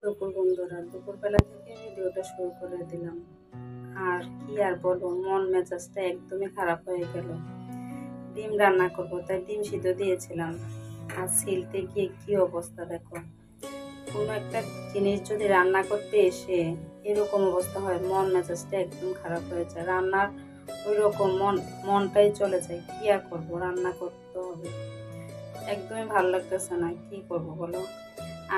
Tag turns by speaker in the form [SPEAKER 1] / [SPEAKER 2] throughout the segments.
[SPEAKER 1] দুপুর বন্ধুরা, দুপুরবেলা থেকে ভিডিওটা শুরু করে দিলাম। আর কি আর বলবো, মন মেজাজটা একদমই খারাপ হয়ে গেল। ডিম রান্না করব তাই ডিম সিদ্ধ দিয়েছিলাম, আর ছিলতে গিয়ে কি অবস্থা দেখো। কোনো একটা জিনিস যদি রান্না করতে এসে এরকম অবস্থা হয়, মন মেজাজটা একদম খারাপ হয়ে যায়। রান্নার ওই রকম মনটাই চলে যায়। কি আর করবো, রান্না করতে হবে। একদমই ভালো লাগতেছে না, কি করব বলো।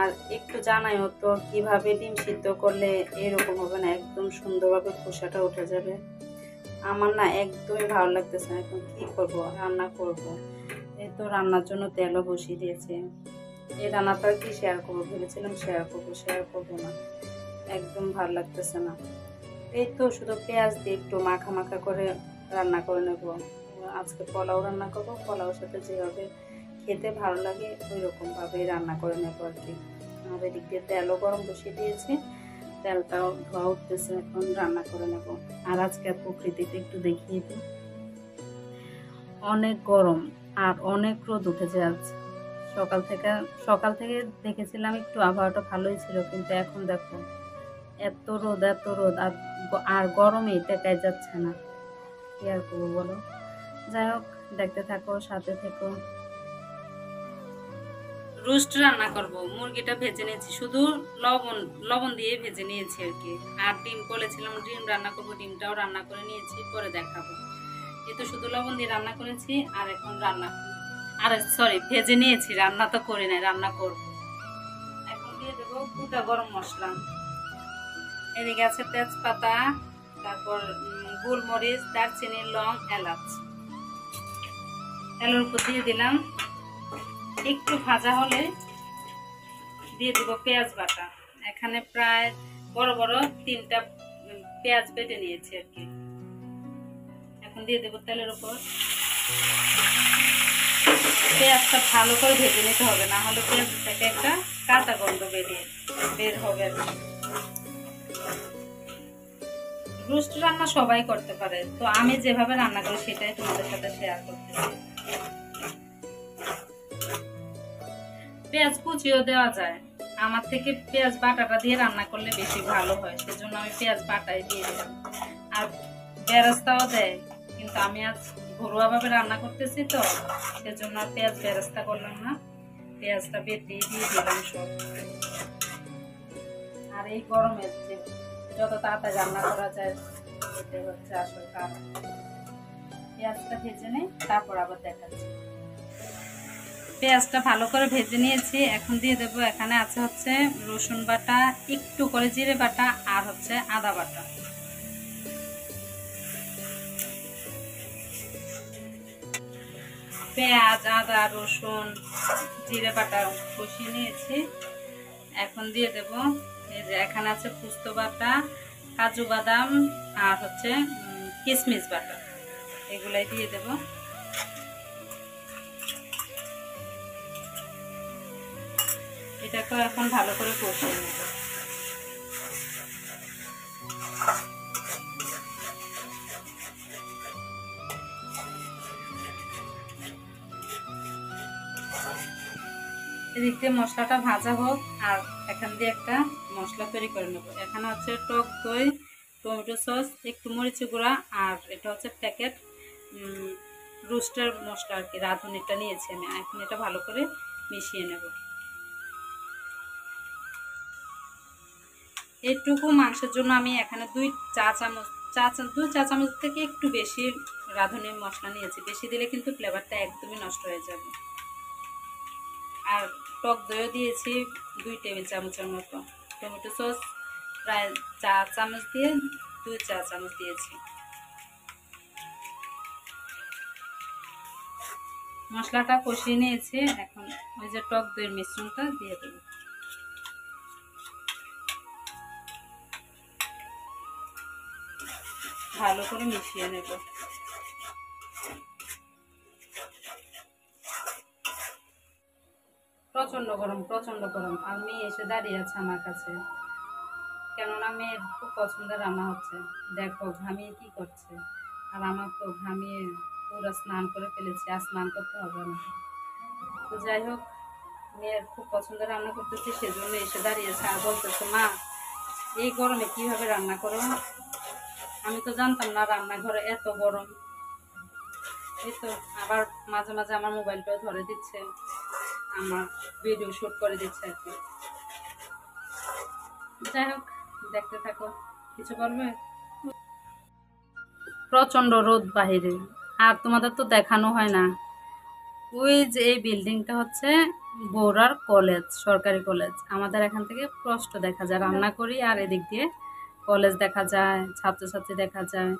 [SPEAKER 1] আর একটু জানাইও তো কিভাবে ডিম সিদ্ধ করলে এরকম হবে না, একদম সুন্দরভাবে খোসাটা উঠে যাবে। আমার না একদমই ভালো লাগতেছে না, এখন কি করব, রান্না করব। এই তো রান্নার জন্য তেলও বসিয়ে দিয়েছে। এই রান্নাটা কি শেয়ার করবো ভেবেছিলাম, শেয়ার করবো না। একদম ভালো লাগতেছে না। এই তো শুধু পেঁয়াজ দিয়ে একটু মাখা মাখা করে রান্না করে নেব। আজকে পোলাও রান্না করবো, পোলাওর সাথে যেভাবে খেতে ভালো লাগে ওই রকম ভাবে রান্না করে নেবো আর কি। আর এদিক দিয়ে তেলও গরম বসিয়ে দিয়েছি, তেলটাও ধোয়া উঠতেছে, এখন রান্না করে নেব। আর আজকে প্রকৃতিতে একটু দেখিয়ে দিই, অনেক গরম আর অনেক রোদ উঠেছে আজ। সকাল থেকে দেখেছিলাম একটু আবহাওয়াটা ভালোই ছিল, কিন্তু এখন দেখো এত রোদ আর গরমে টেকাই যাচ্ছে না। কি আর করবো বলো। যাই হোক, দেখতে থাকো, সাথে থেকো। রোস্ট রান্না করব, মুরগিটা ভেজে নিয়েছি, শুধু লবণ লবণ দিয়ে ভেজে নিয়েছি আর কি। আর ডিম বলেছিলাম ডিম রান্না করব, ডিমটাও রান্না করে নিয়েছি, পরে দেখাবো। এই তো শুধু লবণ দিয়ে রান্না করেছি, আর এখন ভেজে নিয়েছি, রান্না তো করি নাই, রান্না করব। এখন দিয়ে দেবো গোটা গরম মশলা। এদিকে আছে তেজপাতা, তারপর গোলমরিচ, দারচিনি, লং, এলাচ। তেলের উপর দিয়ে দিলাম, একটু ভাজা হলে দিয়ে দিব পেঁয়াজ বাটা। এখানে প্রায় বড় বড় 3টা পেঁয়াজ বেটে নিয়েছি আর কি। এখন দিয়ে দেব তেলের উপর। পেঁয়াজটা ভালো করে ভেজে নিতে হবে, না হলে পেঁয়াজ থেকে একটা কাঁচা গন্ধ বের হবে আর কি। রোস্ট রান্না সবাই করতে পারে, তো আমি যেভাবে রান্না করি সেটাই তোমাদের সাথে শেয়ার করতেছি। পেঁয়াজ কুচিও দেওয়া যায়, আমার থেকে পেঁয়াজ বাটাটা দিয়ে রান্না করলে বেশি ভালো হয়, সেজন্য আমি পেঁয়াজ বাটাই দিয়ে দিলাম। আর বেরেস্তাও দেয়, কিন্তু আমি আজ ঘরোয়া ভাবে রান্না করতেছি তো, সেজন্য আর পেঁয়াজ বেরেস্তা করলাম না, পেঁয়াজটা বেটে দিয়ে দিলাম সব। আর এই গরমে যত তাড়াতাড়ি রান্না করা যায় এটা হচ্ছে আসল কাজ। পেঁয়াজটা ভেজে নেই, তারপর আবার দেখাচ্ছি। পেঁয়াজটা ভালো করে ভেজে নিয়েছি, এখন দিয়ে দেবো, এখানে আছে হচ্ছে রসুন বাটা, একটু করে জিরে বাটা, আর হচ্ছে আদা বাটা। পেঁয়াজ, আদা, রসুন, জিরে বাটা কষিয়ে নিয়েছি। এখন দিয়ে দেব, এই যে এখানে আছে পোস্ত বাটা, কাজু বাদাম, আর হচ্ছে কিশমিশ বাটা, এগুলাই দিয়ে দেব। এটাকে এখন ভালো করে কষিয়ে নেব। এদিক দিয়ে মশলাটা ভাজা হোক, আর এখান দিয়ে একটা মশলা তৈরি করে নেব। এখানে হচ্ছে টক দই, টমেটো সস, একটু মরিচ গুঁড়া, আর এটা হচ্ছে প্যাকেট রোস্টের মশলা আর কি, রাঁধুনিটা নিয়েছি আমি। এখন এটা ভালো করে মিশিয়ে নেব। এইটুকু মাংসের জন্য আমি এখানে 2 চা চামচ থেকে একটু বেশি রাঁধুনি মশলা নিয়েছি। বেশি দিলে কিন্তু ফ্লেভারটা একদমই নষ্ট হয়ে যাবে। আর টক দইও দিয়েছি 2 টেবিল চামচের মতো। টমেটো সস প্রায় 4 চামচ দিয়ে 2 চা চামচ দিয়েছি। মশলাটা কষিয়ে নিয়েছি, এখন ওই যে টক দইয়ের মিশ্রণটা দিয়ে দেব। ভালো করে মিশিয়ে নেব। প্রচন্ড গরম, আর মেয়ে এসে দাঁড়িয়ে আছে আমার কাছে, কেননা মেয়ের খুব পছন্দের রান্না হচ্ছে। দেখো ঘামিয়ে কি করছে, আর আমার তো ঘামিয়ে পুরো স্নান করে ফেলেছি, আর স্নান করতে হবে না। তো যাই হোক, মেয়ের খুব পছন্দ রান্না করতেছি, সেজন্য এসে দাঁড়িয়েছে আর বলতেছে, মা এই গরমে কিভাবে রান্না করো? আমি তো জানতাম না রান্নাঘরে এত গরম। এই তো আবার মাঝে মাঝে আমার মোবাইলটাও ধরে দিচ্ছে, আমার ভিডিও শুট করে দিচ্ছে আর কি। যাই হোক, দেখতে থাকো। কিছু বলবে? প্রচন্ড রোদ বাহিরে, আর তোমাদের তো দেখানো হয় না। ওই যে এই বিল্ডিংটা হচ্ছে বৌরার কলেজ, সরকারি কলেজ। আমাদের এখান থেকে স্পষ্ট দেখা যায়, রান্না করি আর এদিক দিয়ে কলেজ দেখা যায়, ছাত্রছাত্রী দেখা যায়।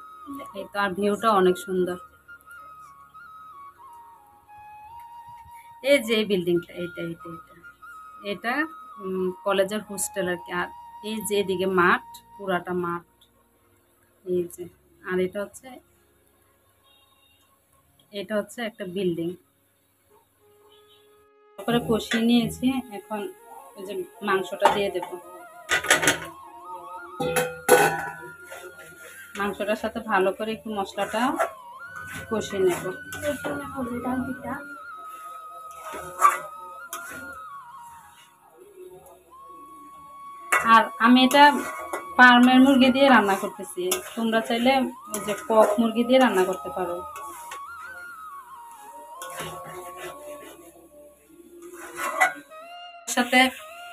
[SPEAKER 1] এই তো, আর ভিউটা অনেক সুন্দর। এই যে এই বিল্ডিংটা, এটা এটা এটা এটা কলেজের হোস্টেল আর কি। আর এই যে এদিকে মাঠ, পুরাটা মাঠ। এই যে, আর এটা হচ্ছে একটা বিল্ডিং। তারপরে কষিয়ে নিয়েছি, এখন এই যে মাংসটা দিয়ে দেব। মাংসটার সাথে ভালো করে একটু মশলাটা কষিয়ে নেব। আর আমি এটা ফার্মের মুরগি দিয়ে রান্না করতেছি, তোমরা চাইলে ওই যে কক মুরগি দিয়ে রান্না করতে পারো। সাথে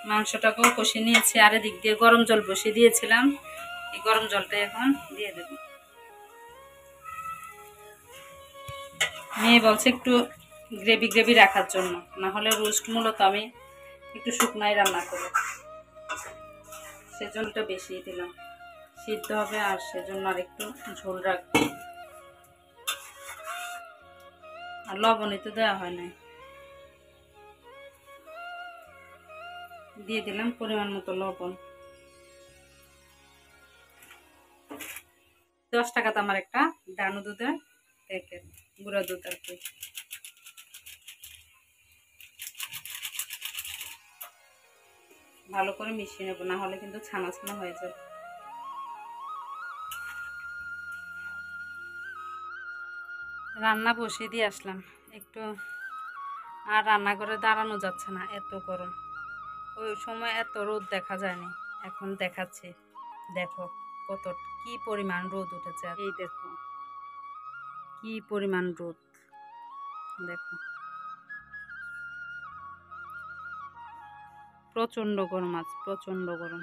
[SPEAKER 1] মাংসটাকেও কষিয়ে নিয়েছি, আর এদিক দিয়ে গরম জল বসিয়ে দিয়েছিলাম। এই গরম জলটা এখন দিয়ে দেব। মেয়ে বলছে একটু গ্রেভি গ্রেভি রাখার জন্য, না হলে রোস্ট মূলত আমি একটু শুকনাই রান্না করব, সেজন্যটা বেশি দিলাম। সিদ্ধ হবে আর সেজন্য আর একটু ঝোল রাখবো। আর লবণই তো দেওয়া হয় না। দিয়ে দিলাম পরিমাণ মতো লবণ। 10 টাকাতে আমার একটা ডানু দুধের প্যাকেট, গুঁড়া দুধ আর কি। ভালো করে মিশিয়ে নেবো, না হলে কিন্তু ছানা ছানা হয়ে যাবে। রান্না বসিয়ে দিয়ে আসলাম একটু, আর রান্নাঘরে দাঁড়ানো যাচ্ছে না, এত গরম। ওই সময় এত রোদ দেখা যায়নি, এখন দেখাচ্ছে। দেখো কত কি পরিমাণ রোদ উঠেছে, এই দেখো কি পরিমাণ রোদ, দেখো প্রচন্ড গরম, আজ প্রচন্ড গরম।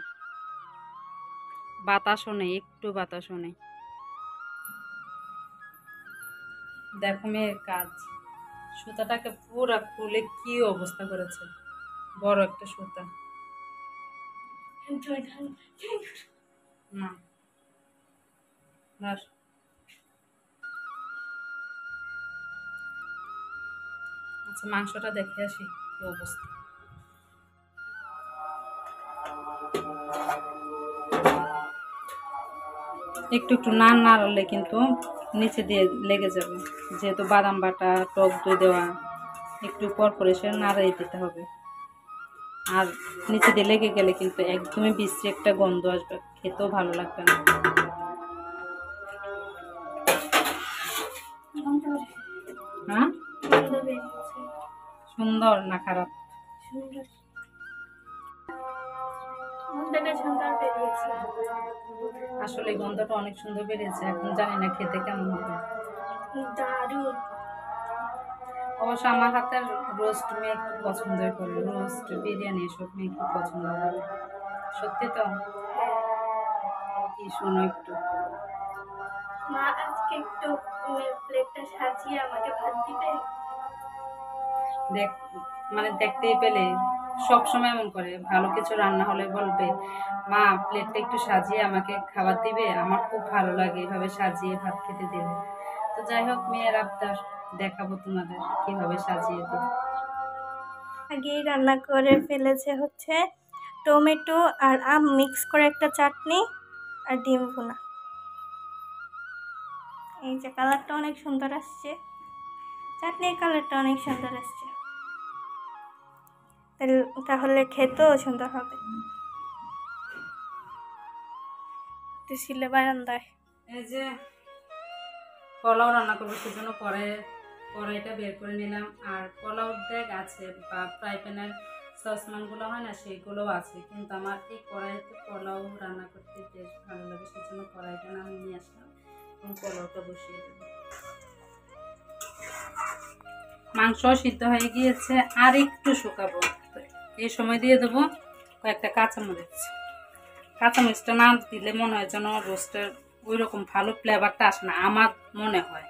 [SPEAKER 1] বাতাসও নেই, একটু বাতাসও নেই। দেখো মেয়ের কাজ, সুতাটাকে পুরো খুলে কি অবস্থা করেছে, বড় একটা সুতা। না আচ্ছা, মাংসটা দেখে আসি কি অবস্থা। একটু একটু না নাড়লে কিন্তু নিচে দিয়ে লেগে যাবে, যেহেতু বাদাম বাটা টক দই দেওয়া, একটু পর পর এসে নাড়িয়ে দিতে হবে। আর নিচে দিয়ে লেগে গেলে কিন্তু একদমই বিশ্রী একটা গন্ধ আসবে, খেতেও ভালো লাগবে না। হ্যাঁ, সুন্দর না খারাপ? আসলে গন্ধটা অনেক সুন্দর বেরিয়েছে, এখন জানি না খেতে কেমন হবে। অবশ্য আমার হাতের রোস্ট মেয়ে খুব পছন্দ করে, রোস্ট বিরিয়ানি এসব মেয়ে খুব পছন্দ করে। সত্যি তো? কি শোনো একটু,
[SPEAKER 2] মা আজকে একটু প্লেটটা সাজিয়ে আমাকে ভাত দিবে?
[SPEAKER 1] দেখ, মানে দেখতেই পেলে সব সময় এমন করে, ভালো কিছু রান্না হলে বলবে, মা প্লেটটা একটু সাজিয়ে আমাকে খাবার দিবে, আমার খুব ভালো লাগে এভাবে সাজিয়ে ভাত খেতে দেবে। তো যাই হোক, মেয়ের আবদার, দেখাবো তোমাদের কিভাবে সাজিয়ে দিই।
[SPEAKER 2] আগেই রান্না করে ফেলেছে হচ্ছে টমেটো আর আম মিক্স করে একটা চাটনি আর ডিম ভুনা। এই যে কালারটা অনেক সুন্দর আসছে, চাটনির কালারটা অনেক সুন্দর আসছে, তাহলে খেতেও সুন্দর হবে। ছিল বারান্দায়।
[SPEAKER 1] এই যে পোলাও রান্না করবো, সেজন্য কড়াইটা বের করে নিলাম। আর পোলাও ডেক আছে বা ফ্রাই প্যানের সসমানগুলো হয় না সেগুলোও আছে, কিন্তু আমার এই কড়াইতে পোলাও রান্না করতে বেশ ভালো লাগে, সেজন্য কড়াইটা নামিয়ে নিয়ে আসলাম এবং পোলাওটা বসিয়ে দেবো। মাংস সিদ্ধ হয়ে গিয়েছে, আর একটু শুকাবো। এই সময় দিয়ে দেবো কয়েকটা কাঁচামরিচ। কাঁচামরিচটা না দিলে মনে হয় যেন রোস্টের ওই রকম ভালো ফ্লেভারটা আসে না, আমার মনে হয়।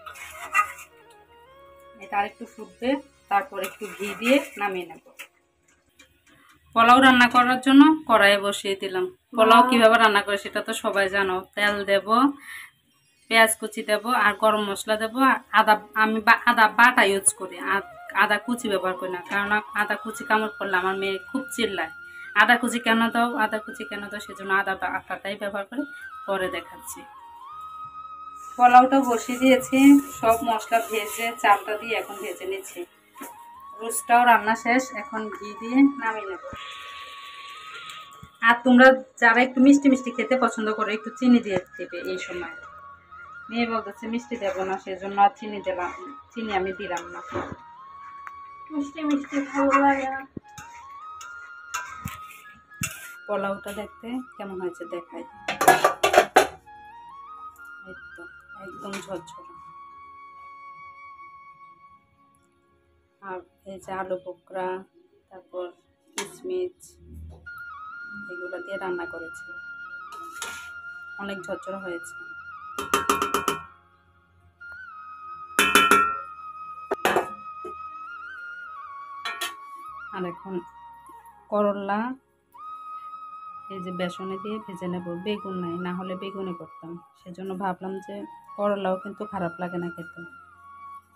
[SPEAKER 1] এটা আর একটু ফুটবে, তারপর একটু ঘি দিয়ে নামিয়ে নেব। পোলাও রান্না করার জন্য কড়াইয়ে বসিয়ে দিলাম। পোলাও কিভাবে রান্না করে সেটা তো সবাই জানো। তেল দেব, পেঁয়াজ কুচি দেব, আর গরম মশলা দেব। আদা, আমি আদা বাটা ইউজ করি, আদা কুচি ব্যবহার করি না, কারণ আদা কুচি কামড় করলে আমার মেয়ে খুব চিল্লায়। আদা কুচি কেন দাও, আদা কুচি কেন দাও, সেজন্য আদা বাটাটাই ব্যবহার করি। পরে দেখাচ্ছি। পোলাওটা বসিয়ে দিয়েছি, সব মশলা ভেজে চালটা দিয়ে এখন ভেজে নিচ্ছি। রোস্টটাও রান্না শেষ, এখন ঘি দিয়ে নামিয়ে নেব। আর তোমরা যারা একটু মিষ্টি মিষ্টি খেতে পছন্দ করো, একটু চিনি দিয়ে দেবে এই সময়। মেয়ে বলতেছে মিষ্টি দেবো না, সেজন্য আর চিনি আমি দিলাম না।
[SPEAKER 2] মিষ্টি মিষ্টি ভালো লাগে না।
[SPEAKER 1] পোলাওটা দেখতে কেমন হয়েছে দেখাই। এই তো একদম ঝরঝরা। আর এই যে আলু বোখরা, তারপর কিশমিশ, এগুলো দিয়ে রান্না করেছি, অনেক ঝরঝরা হয়েছে। আর এখন করলা এই যে বেসনে দিয়ে ভেজে নেব। বেগুন নাই, না হলে বেগুনে করতাম, সেজন্য ভাবলাম যে করলাও কিন্তু খারাপ লাগে না খেতে।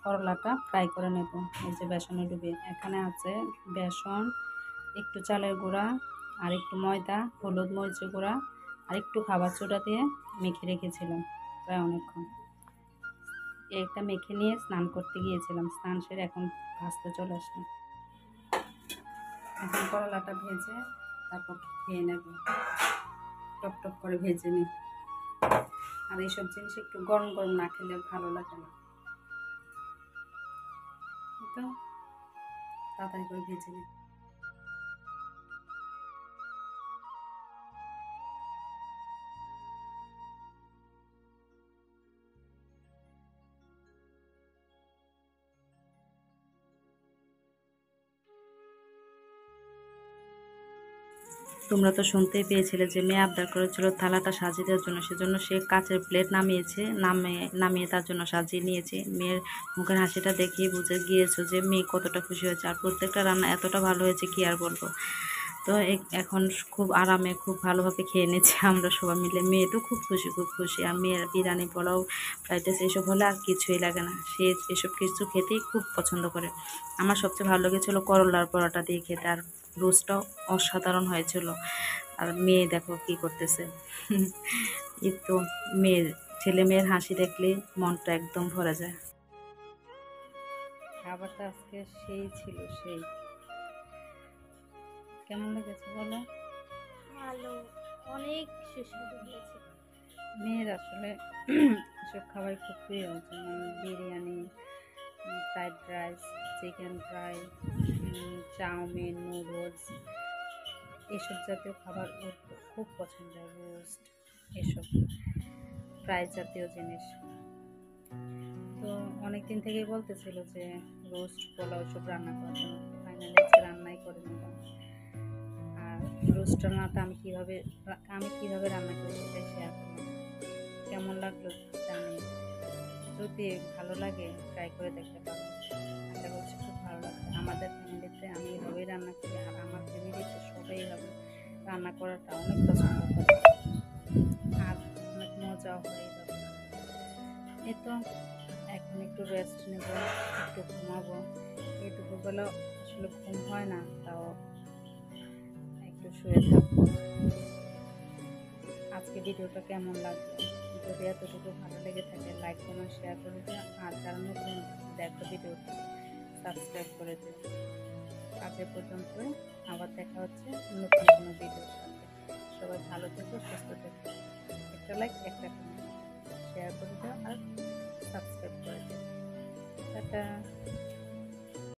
[SPEAKER 1] করলাটা ফ্রাই করে নেব এই যে বেসনে ডুবিয়ে। এখানে আছে বেসন, একটু চালের গুঁড়া, আর একটু ময়দা, হলুদ মরিচের গুঁড়া, আর একটু খাবার সোডা দিয়ে মেখে রেখেছিলাম প্রায় অনেকক্ষণ। একটা মেখে নিয়ে স্নান করতে গিয়েছিলাম, স্নান সেরে এখন ভাজতে চলে আসলাম। এখন করলাটা ভেজে তারপর খেয়ে নেব, টপ টপ করে ভেজে নিই। আর এইসব জিনিস একটু গরম গরম না খেলে ভালো লাগে না, তো তাড়াতাড়ি করে ভেজে নিই। তোমরা তো শুনতেই পেয়েছিলে যে মেয়ে আবদার করেছিল থালাটা সাজিয়ে দেওয়ার জন্য, সেজন্য সে কাচের প্লেট নামিয়ে তার জন্য সাজিয়ে নিয়েছে। মেয়ের মুখের হাসিটা দেখিয়ে বুঝে গিয়েছো যে মেয়ে কতটা খুশি হয়েছে। আর প্রত্যেকটা রান্না এতটা ভালো হয়েছে কি আর বলবো। তো এখন খুব আরামে খুব ভালোভাবে খেয়ে নিচ্ছে আমরা সবাই মিলে। মেয়ে তো খুব খুশি। আর মেয়ের বিরিয়ানি, পোলাও, ফ্রাইড রাইস এসব হলে আর কিছুই লাগে না, সে এসব কিছু খেতেই খুব পছন্দ করে। আমার সবচেয়ে ভালো লেগেছিলো করলার পরোটা দিয়ে খেতে, আর রোস্টটাও অসাধারণ হয়েছিল। আর মেয়ে দেখো কি করতেছে। এই তো ছেলে মেয়ের হাসি দেখলে মনটা একদম ভরে যায়। খাবারটা আজকে সেই ছিল, সেই। কেমন লেগেছে বলো?
[SPEAKER 2] ভালো, অনেক সুস্বাদু হয়েছে।
[SPEAKER 1] মেয়ের আসলে এসব খাবার খুব প্রিয়, যেমন biryani, fried rice, chicken fry, chow mein, noodles, এসব জাতীয় খাবার ওর খুব পছন্দের। রোস্ট, এসব ফ্রাই জাতীয় জিনিস। তো অনেকদিন থেকেই বলতেছিল যে রোস্ট, পোলাও সব রান্না করার জন্য, ফাইনালি রান্নাই করে নিলাম। আর রোস্ট রান্নাটা আমি কিভাবে রান্না করি সেটাই শেয়ার করলাম। কেমন লাগলো জানি, যদি ভালো লাগে ট্রাই করে দেখতে পারো। আশা করছি খুব ভালো লাগবে। আমাদের ফ্যামিলিতে আমি এভাবেই রান্না করি, আর আমার ফ্যামিলিতে সবাই এভাবে রান্না করাটা অনেক পছন্দ করে, আর অনেক মজাও হয় এভাবে। এই তো এখন একটু রেস্ট নেব, একটু ঘুমাবো। এই দুপুরবেলা আসলে ঘুম হয় না, তাও একটু শুয়ে থাকবো। আজকে ভিডিওটা কেমন লাগলো, যদি এতটুকু ভালো লেগে থাকে লাইক কমেন্ট শেয়ার করে দিও। আর যারা নতুন দেখো ভিডিওটা সাবস্ক্রাইব করে দিও। আজ এ পর্যন্তই, আবার দেখা হচ্ছে নতুন কোনো ভিডিওর সাথে। সবাই ভালো থেকো, সুস্থ থেকো। একটা লাইক, একটা কমেন্ট শেয়ার করে দিও, আর সাবস্ক্রাইব করে দিও। টাটা।